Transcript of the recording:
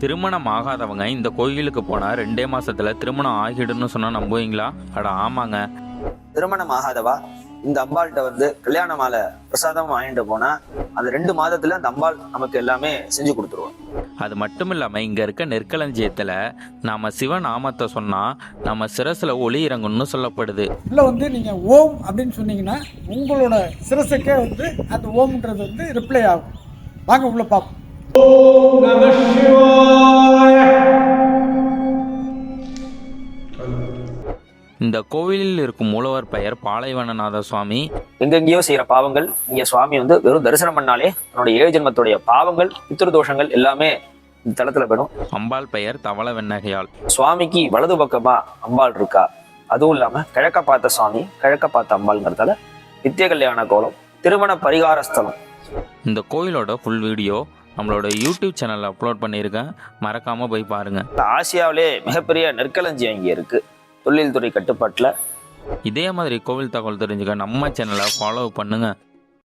திருமணம் ஆகாதவங்க இந்த கோயிலுக்கு போனால் 2 மாசத்துல திருமணம் ஆகிடுன்னு சொன்னால் நம்புவீங்களா? அட ஆமாங்க. திருமணம் ஆகாதவா இந்த அம்பாள்கிட்ட வந்து கல்யாண மாலை பிரசாதம் வாங்கிட்டு போனா அந்த 2 மாதத்துல அந்த அம்பாள் நமக்கு எல்லாமே செஞ்சு கொடுத்துருவோம். அது மட்டும் இல்லாமல் இங்கே இருக்க நெற்களஞ்சியத்தில் நாம் சிவநாமத்தை சொன்னால் நம்ம சிரசில் ஒளி இறங்கும்னு சொல்லப்படுது. இல்லை வந்து நீங்கள் ஓம் அப்படின்னு சொன்னீங்கன்னா உங்களோட சிரசுக்கே வந்து அந்த ஓம்ன்றது வந்து ரிப்ளை ஆகும். வாங்க உள்ள பார்ப்போம். ஓம் நம சிவாய. இந்த கோவிலில் இருக்கும் மூலவர் பெயர் பாலைவனநாத சுவாமி. எங்கெங்கேயோ செய்யற பாவங்கள் இங்க சுவாமி வந்து வெறும் தரிசனம் பண்ணாலே என்னுடைய 7 ஜென்மத்துடைய பாவங்கள் பித்ருதோஷங்கள் எல்லாமே இந்த தளத்துல போயிடும். அம்பாள் பெயர் தவள வெண்ணகையாள். சுவாமிக்கு வலது பக்கமா அம்பாள் இருக்கா, அதுவும் இல்லாம கிழக்க பார்த்த சுவாமி கிழக்க பார்த்த அம்பாள்ங்கிறதால நித்திய கல்யாண கோலம் திருமண பரிகார ஸ்தலம். இந்த கோயிலோட ஃபுல் வீடியோ நம்மளோட யூடியூப் சேனலில் அப்லோட் பண்ணியிருக்கேன், மறக்காம போய் பாருங்க. ஆசியாவிலே மிகப்பெரிய நெற்களஞ்சியம் இங்கே இருக்கு, தொழில் துறை கட்டுப்பாட்டுல. இதே மாதிரி கோவில் தகவல் தெரிஞ்சுக்க நம்ம சேனலை ஃபாலோ பண்ணுங்க.